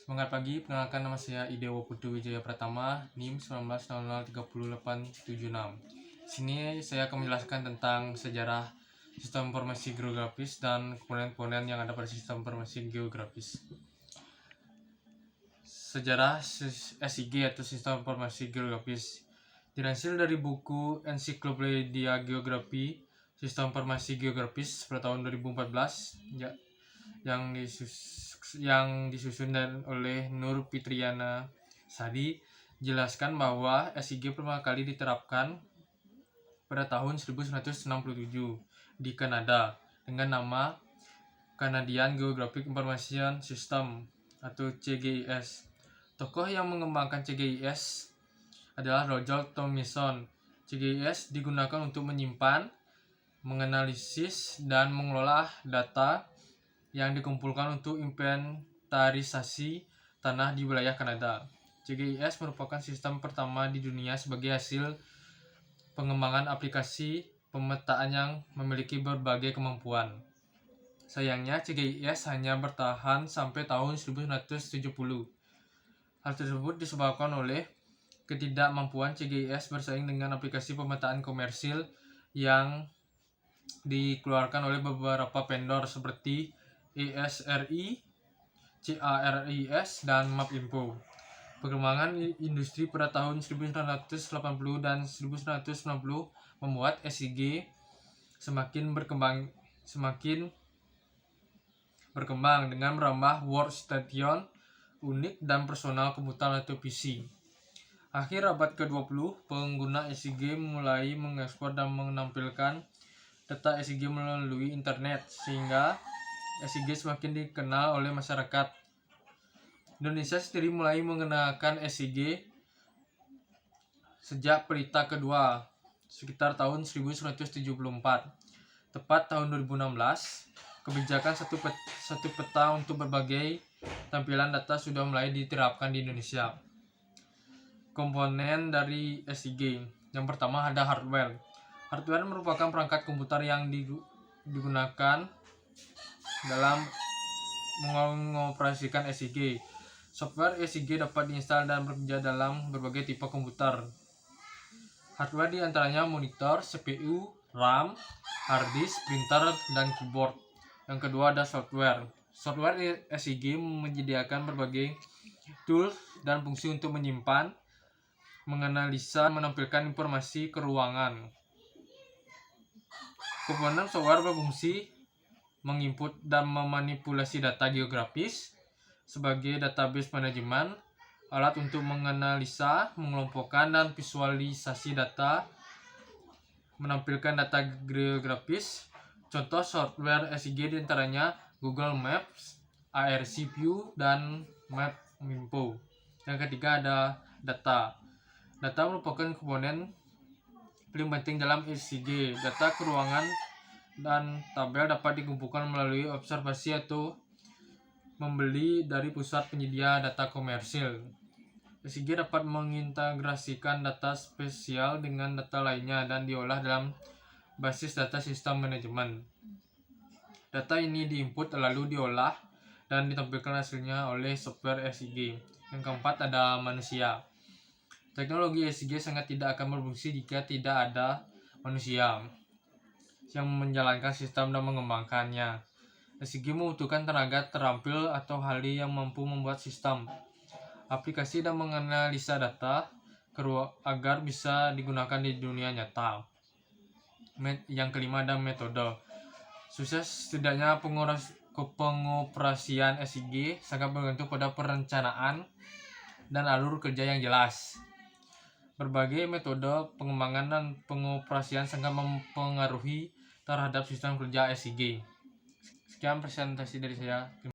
Semangat pagi, perkenalkan nama saya Idewo Putu Wijaya Pratama, NIM 19003876. Sini saya akan menjelaskan tentang sejarah sistem informasi geografis dan komponen-komponen yang ada pada sistem informasi geografis. Sejarah SIG atau sistem informasi geografis dilansir dari buku Ensiklopedia Geografi Sistem Informasi Geografis pada tahun 2014 yang disusun oleh Nur Fitriana Sari. Jelaskan bahwa SIG pertama kali diterapkan pada tahun 1967 di Kanada dengan nama Canadian Geographic Information System atau CGIS. Tokoh yang mengembangkan CGIS adalah Roger Thomson. CGIS digunakan untuk menyimpan, menganalisis, dan mengelola data yang dikumpulkan untuk inventarisasi tanah di wilayah Kanada. CGIS merupakan sistem pertama di dunia sebagai hasil pengembangan aplikasi pemetaan yang memiliki berbagai kemampuan. Sayangnya, CGIS hanya bertahan sampai tahun 1970. Hal tersebut disebabkan oleh ketidakmampuan CGIS bersaing dengan aplikasi pemetaan komersil yang dikeluarkan oleh beberapa vendor seperti ESRI, CARIS, dan Mapinfo. Perkembangan industri pada tahun 1980 dan 1990 membuat SIG semakin berkembang dengan menambah workstation, unit, dan personal komputer atau PC. Akhir abad ke-20, pengguna SIG mulai mengekspor dan menampilkan data SIG melalui internet, sehingga SIG semakin dikenal oleh masyarakat. Indonesia sendiri mulai menggunakan SIG sejak Pelita kedua, sekitar tahun 1974. Tepat tahun 2016, kebijakan satu peta untuk berbagai tampilan data sudah mulai diterapkan di Indonesia. Komponen dari SIG. Yang pertama ada hardware. Hardware merupakan perangkat komputer yang digunakan dalam mengoperasikan SIG. Software SIG dapat diinstal dan bekerja dalam berbagai tipe komputer. Hardware diantaranya monitor, CPU, RAM, hard disk, printer, dan keyboard. Yang kedua ada software. Software SIG menyediakan berbagai tools dan fungsi untuk menyimpan, menganalisa, menampilkan informasi ke ruangan. Komponen software berfungsi menginput dan memanipulasi data geografis sebagai database manajemen, alat untuk menganalisa, mengelompokkan, dan visualisasi data, menampilkan data geografis. Contoh software SIG diantaranya Google Maps, ARC View, dan Mapinfo. Yang ketiga ada data. Data merupakan komponen paling penting dalam SIG. Data keruangan dan tabel dapat dikumpulkan melalui observasi atau membeli dari pusat penyedia data komersil. SIG dapat mengintegrasikan data spesial dengan data lainnya dan diolah dalam basis data sistem manajemen. Data ini diinput lalu diolah dan ditampilkan hasilnya oleh software SIG. Yang keempat ada manusia. Teknologi SIG sangat tidak akan berfungsi jika tidak ada manusia yang menjalankan sistem dan mengembangkannya. SIG membutuhkan tenaga terampil atau ahli yang mampu membuat sistem, aplikasi, dan menganalisa data agar bisa digunakan di dunia nyata. Yang kelima ada metode. Sukses setidaknya pengoperasian SIG sangat bergantung pada perencanaan dan alur kerja yang jelas. Berbagai metode pengembangan dan pengoperasian sangat mempengaruhi terhadap sistem kerja SIG. Sekian presentasi dari saya.